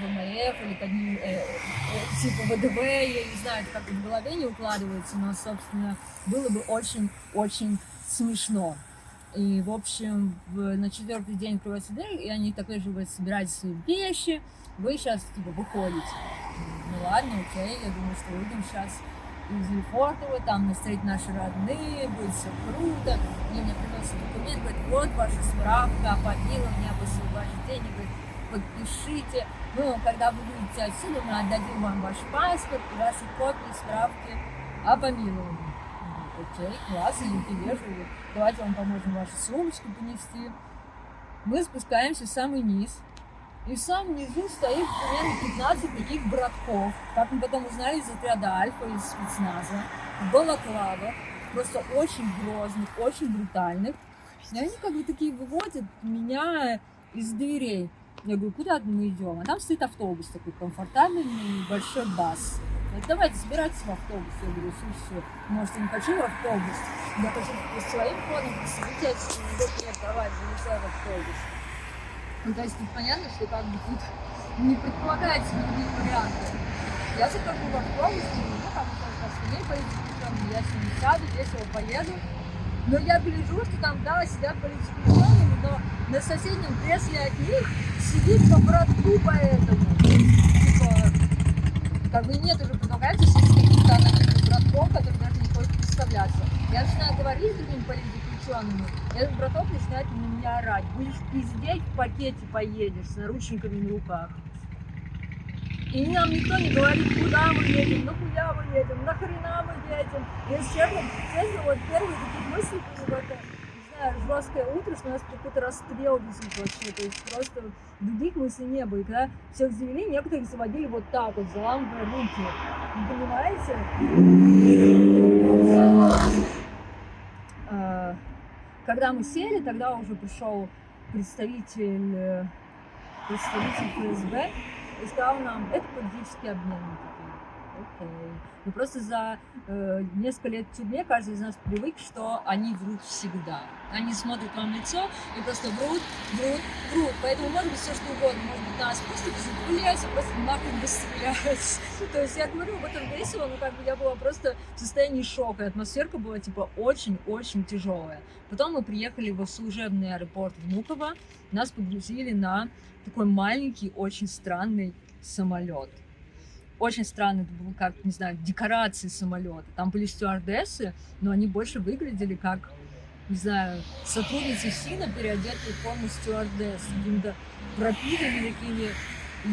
ВМФ или к одним, типа ВДВ, я не знаю, это как-то в голове не укладывается, но, собственно, было бы очень-очень смешно. И, в общем, на 4-й день КВСД, и они такой же говорят: собирайте свои вещи, вы сейчас, типа, выходите. Ну ладно, окей, я думаю, что выйдем сейчас из Лефортово, там нас встретят наши родные, будет все круто. Они мне приносят документ, говорят: вот ваша справка о помиловании, об освобождении, говорят, подпишите. Ну, когда вы выйдете отсюда, мы отдадим вам ваш паспорт и ваши копии справки о помиловании. Окей, классно, люди вежливые. Давайте вам поможем ваши сумочки понести. Мы спускаемся в самый низ. И в самом низу стоит примерно 15 таких братков, как мы потом узнали, из отряда Альфа, из спецназа, в балаклавах, просто очень грозных, очень брутальных. И они как бы такие выводят меня из дверей. Я говорю: куда мы идем? А там стоит автобус такой комфортабельный, большой бас. Говорит: давайте, собирайтесь в автобус. Я говорю: слушай, может, я не хочу в автобус? Я хочу своим ходом посидеть. Нет, давай, залезай в автобус. Ну, то есть тут понятно, что как бы тут не предполагается никаких вариантов. Я захожу в автобус, ну, как бы остальные политзаключенные, я с ними сяду, весело поеду. Но я гляжу, что там, да, сидят политзаключенные, но на соседнем кресле от них сидит по братку поэтому. Типа, как бы нет уже предлагается сидеть каких-то анонимных братков, которые даже не хочет представляться. Я начинаю говорить с другими политзаключенными, этот браток начинает на меня орать: будешь пиздеть, в пакете поедешь с наручниками на руках. И нам никто не говорит, куда мы едем, нахуя мы едем, нахрена мы едем. Если честно, вот первые такие мысли были в это, не знаю, жесткое утро, что у нас какой-то расстрел висит вообще. То есть просто других мыслей не было. И когда всех завели, некоторых заводили вот так вот, заламывая руки. Вы понимаете? Когда мы сели, тогда уже пришел представитель ФСБ и сказал нам: это политический обмен. Окей. Ну просто за несколько лет в тюрьме каждый из нас привык, что они врут всегда. Они смотрят вам в лицо и просто врут. Поэтому может быть все что угодно. Может быть, нас просто безопасности, просто нахуй расстрелять. То есть я говорю об этом весело, но как бы я была просто в состоянии шока. И атмосферка была типа очень-очень тяжелая. Потом мы приехали в служебный аэропорт Внуково. Нас погрузили на такой маленький, очень странный самолет. Очень странно, это было как, не знаю, декорации самолета. Там были стюардессы, но они больше выглядели как, не знаю, сотрудницы СИНа, переодетые в форму стюардесс, с какими-то пропитанными такими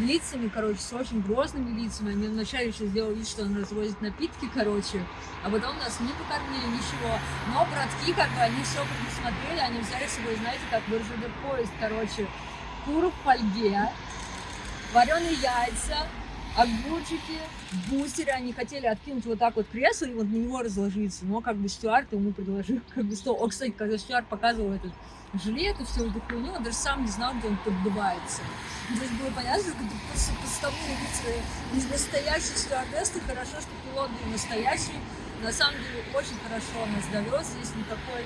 лицами, короче, с очень грозными лицами. Они вначале еще сделали вид, что он развозит напитки, короче, а потом нас не покормили, ничего. Но братки, как бы, они все предусмотрели, они взяли с собой, знаете, как в РЖД поезд, короче, куру в фольге, вареные яйца, огурчики, бустеры. Они хотели откинуть вот так вот кресло и вот на него разложиться, но как бы стюард ему предложил как бы стол. О, кстати, когда стюард показывал этот жилет и всю эту хуйню, он даже сам не знал, где он поддувается. То есть было понятно, что это просто подставные лица из настоящей стюардессы. Хорошо, что пилот был настоящий. На самом деле очень хорошо нас довез, здесь никакой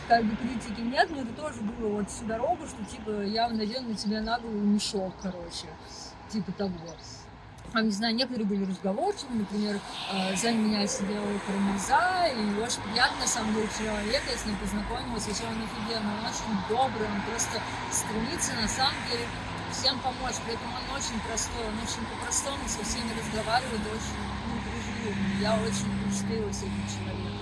как бы критики нет, но это тоже было вот всю дорогу, что типа я надену на тебя на голову мешок, короче, типа того. Не знаю, некоторые были разговорчивы, например, за меня сидела Карамельза, и очень приятно, на самом деле, человек, я с ним познакомилась, вообще он офигенно, он очень добрый, он просто стремится, на самом деле, всем помочь, при этом он очень простой, он очень по-простому со всеми разговаривает, очень, дружелюбный, я очень впечатлилась этим человеком.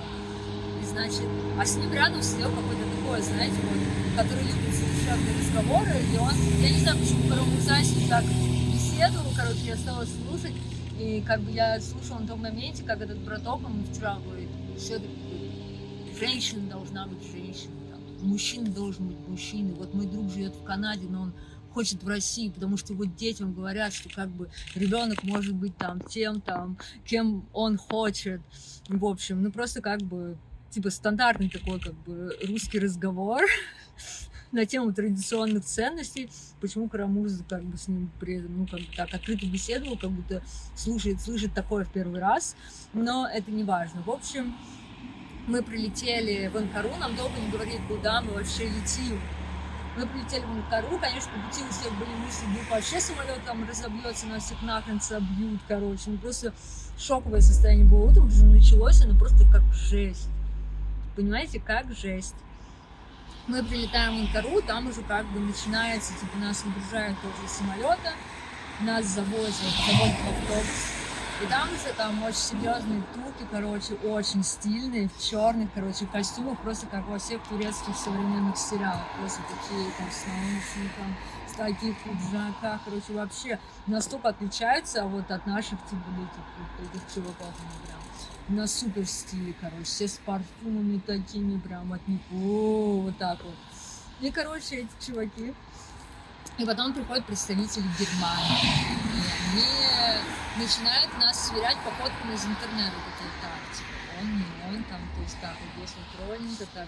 И, значит, а с ним рядом сидел какой-то такой, знаете, вот, который любит задушевные разговоры, и он, я не знаю, почему Карамельза с ним так беседовал, короче, я стала слушать, и как бы я слушала на том моменте, как этот браток, он вчера говорит: все-таки женщина должна быть женщиной, там, мужчина должен быть мужчиной. Вот мой друг живет в Канаде, но он хочет в России, потому что его детям говорят, что как бы ребенок может быть там тем, там, кем он хочет. В общем, ну просто как бы типа стандартный такой как бы русский разговор на тему традиционных ценностей, почему Карамурза как бы с ним при этом, ну, как бы так открыто беседовал, как будто слушает такое в первый раз, но это не важно. В общем, мы прилетели в Анкару, нам долго не говорили, куда мы вообще летим. Мы прилетели в Анкару, конечно, по пути у всех были мысли, вдруг вообще самолет там разобьется, нас всех нахрен собьют, короче. Ну, просто шоковое состояние было утром, уже началось, оно просто как жесть. Понимаете, как жесть. Мы прилетаем в Анкару, там уже как бы начинается, типа, нас выгружают тоже из самолета, нас завозят в автобус. И там уже там очень серьезные турки, короче, очень стильные, в черных, короче, костюмах, просто как во всех турецких современных сериалах. Просто такие там с наушником, с таких пиджаках, короче, вообще настолько отличаются вот от наших, типа, этих чуваков, прям на супер стиле, короче, все с парфюмами такими, прям от них, вот так вот. И, короче, эти чуваки. И потом приходят представители Германии, и они начинают нас сверять по фоткам из интернета, такие, так, типа, он, не он, там, то есть как, вот если троллинга, так,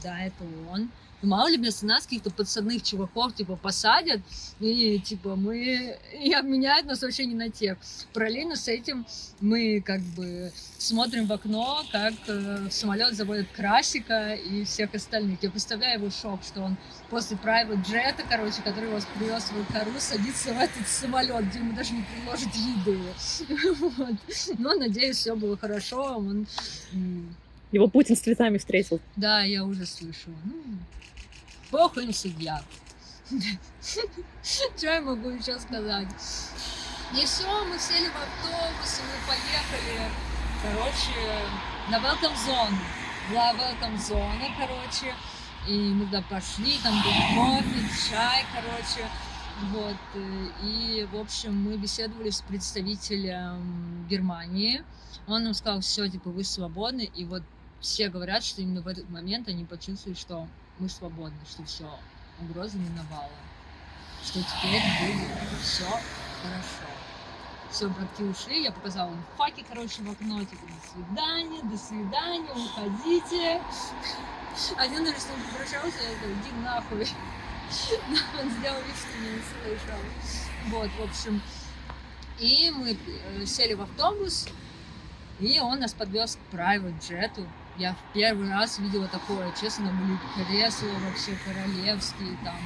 да, это он. Ну, мало ли вместо нас каких-то подсадных чуваков, типа, посадят, и, типа, и обменяют нас вообще не на тех. Параллельно с этим мы, как бы, смотрим в окно, как в самолет заводят Красика и всех остальных. Я представляю его шок, что он после private джета, короче, который вас привез в Анкару, садится в этот самолет, где ему даже не предложат еды. Вот. Но, надеюсь, все было хорошо. Его Путин с цветами встретил. Да, я уже слышала. Ну, бог им судья. Что я могу еще сказать? И все, мы сели в автобус, и мы поехали, короче, на welcome zone. Была welcome зона, короче. И мы туда пошли, там был кофе, чай, короче, вот, и, в общем, мы беседовали с представителем Германии, он нам сказал, все, типа, вы свободны, и вот все говорят, что именно в этот момент они почувствовали, что мы свободны, что все, угроза миновала, что теперь будет все хорошо. Все, братки ушли, я показала им факи, короче, в окно, типа, до свидания, уходите. Один даже с ним попрощался, я говорю, иди нахуй. Но он сделал вид, что меня не слышал. Вот, в общем. И мы сели в автобус, и он нас подвез к private джету. Я в первый раз видела такое, честно, были кресла вообще королевские, там,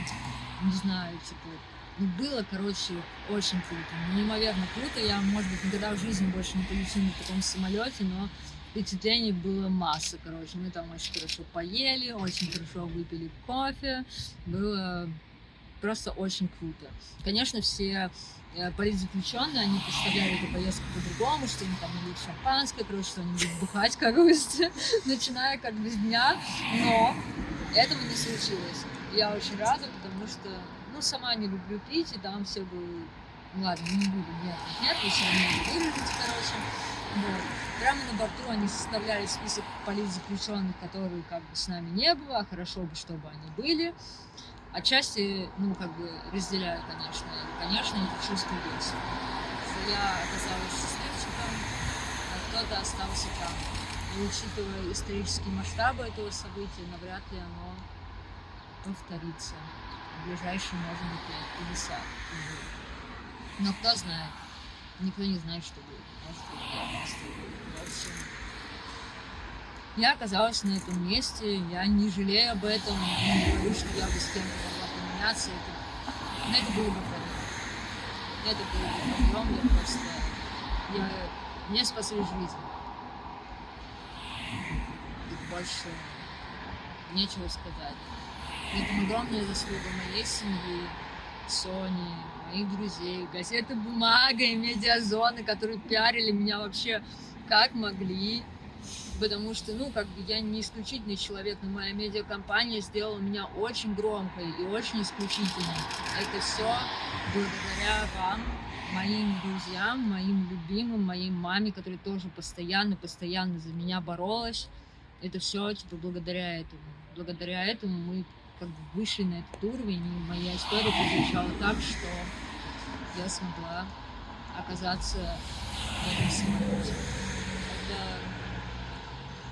не знаю, типа, ну, было, короче, очень круто, неимоверно круто. Я, может быть, никогда в жизни больше не полечу на таком самолете, но впечатлений было масса, короче. Мы там очень хорошо поели, очень хорошо выпили кофе. Было просто очень круто. Конечно, все политзаключенные, они представляли эту поездку по-другому, что они там нальют шампанское, короче, что они будут бухать, как бы, начиная как бы с дня. Но этого не случилось. Я очень рада, потому что, ну, сама не люблю пить, и там все было... Ну, ладно, не буду, нет, вы все равно выразите, короче. Вот. Прямо на борту они составляли список политзаключенных, которые как бы с нами не было, а хорошо бы, чтобы они были. Отчасти, ну, как бы разделяю, конечно. И, конечно, это чувство есть. Что я оказалась счастливчиком, а кто-то остался там. И учитывая исторические масштабы этого события, навряд ли оно повторится в ближайшие, может быть, лет 50. Но кто знает. Никто не знает, что будет. В общем, я оказалась на этом месте, я не жалею об этом, не говорю, что я бы с кем-то могла поменяться. Но это было бы проблема. Это было бы проблема, я просто... Мне спасли жизнь. И больше нечего сказать. Это огромная заслуга моей семьи, Сони, моих друзей, газеты «Бумага» и «Медиазоны», которые пиарили меня вообще как могли. Потому что, ну, как бы я не исключительный человек, но моя медиакомпания сделала меня очень громкой и очень исключительной. Это все благодаря вам, моим друзьям, моим любимым, моей маме, которая тоже постоянно за меня боролась. Это все, типа, благодаря этому. Благодаря этому мы как бы вышли на этот уровень, и моя история прозвучала так, что я смогла оказаться в этом самолете. Это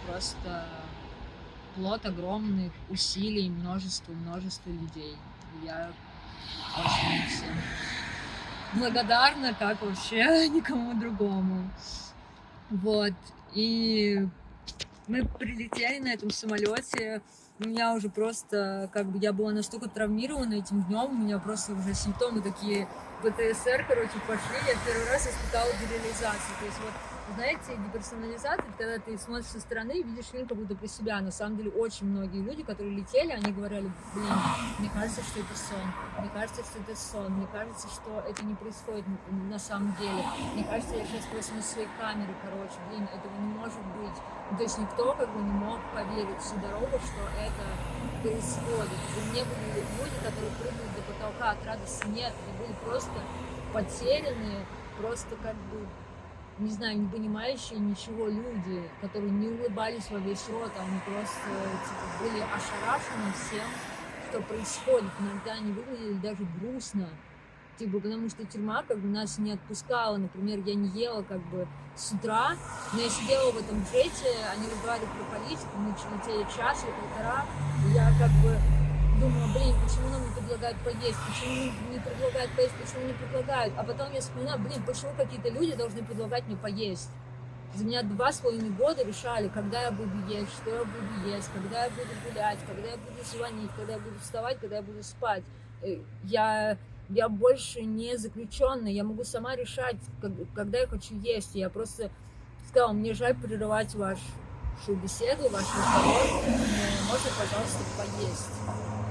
просто плод огромных усилий множества людей. И я очень всем благодарна, как вообще никому другому. Вот. И мы прилетели на этом самолете. у меня уже просто, как бы, я была настолько травмирована этим днем, у меня просто уже симптомы такие ПТСР, короче, пошли. Я первый раз испытала дереализацию. То есть вот, знаете, деперсонализация, это когда ты смотришь со стороны и видишь фильм как будто про себя. На самом деле очень многие люди, которые летели, они говорили, блин, мне кажется, что это сон, мне кажется, что это сон, мне кажется, что это не происходит на самом деле. Мне кажется, я сейчас проснусь своей камеры, короче, блин, этого не может быть. Ну, то есть никто как бы не мог поверить всю дорогу, что это происходит. И мне были люди, которые прыгали до потолка от радости. Нет, они были просто потерянные, просто как бы, не знаю, не понимающие ничего люди, которые не улыбались во весь рот, они просто типа, были ошарашены всем, что происходит. Иногда они выглядели даже грустно. Типа, потому что тюрьма как бы нас не отпускала. Например, я не ела как бы с утра, но я сидела в этом джете, они разговаривали про политику, мы летели час или полтора, и я как бы думала, блин, почему нам не предлагают поесть, почему не предлагают поесть, почему не предлагают, а потом я вспоминаю, блин, почему какие-то люди должны предлагать мне поесть. За меня 2,5 года решали, когда я буду есть, что я буду есть, когда я буду гулять, когда я буду звонить, когда я буду вставать, когда я буду спать. Я больше не заключенная, я могу сама решать, когда я хочу есть. Я просто сказала, мне жаль прерывать вашу беседу, ваш разговор, но можно, пожалуйста, поесть.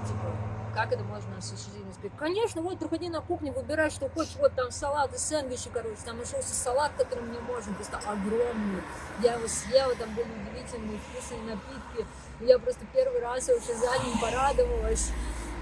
Типа, как это можно осуществить? Сказать, конечно, вот, проходи на кухню, выбирай, что хочешь, вот там салаты, сэндвичи, короче, там нашелся салат, который мне можно, просто огромный. Я его съела, там были удивительные вкусные напитки. Я просто первый раз вообще за день порадовалась.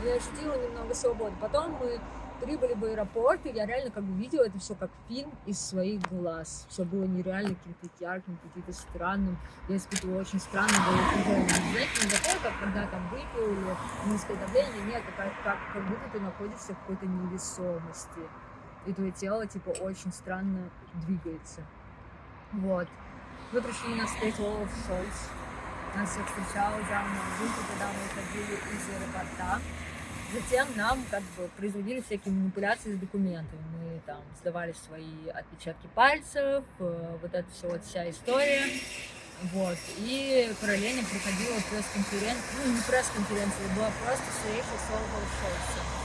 Я ощутила немного свободы. Потом мы прибыли в аэропорт, и я реально как бы видела это все как фильм из своих глаз. Все было нереально каким-то ярким, каким-то странным. Я испытывала очень странное головокружение. Знаете, не такое, как когда там выпил или низкое давление, нет, как будто ты находишься в какой-то невесомости. И твое тело, типа, очень странно двигается. Вот. Мы пришли на встречу Олаф Шольц. Нас всех встречал Жан Мангуки, когда мы уходили из аэропорта. Затем нам как бы производили всякие манипуляции с документами. Мы там сдавали свои отпечатки пальцев, вот это все, вот вся история. Вот. И параллельно проходила пресс-конференция, ну не пресс-конференция, была просто встреча с Олафом Шольцем.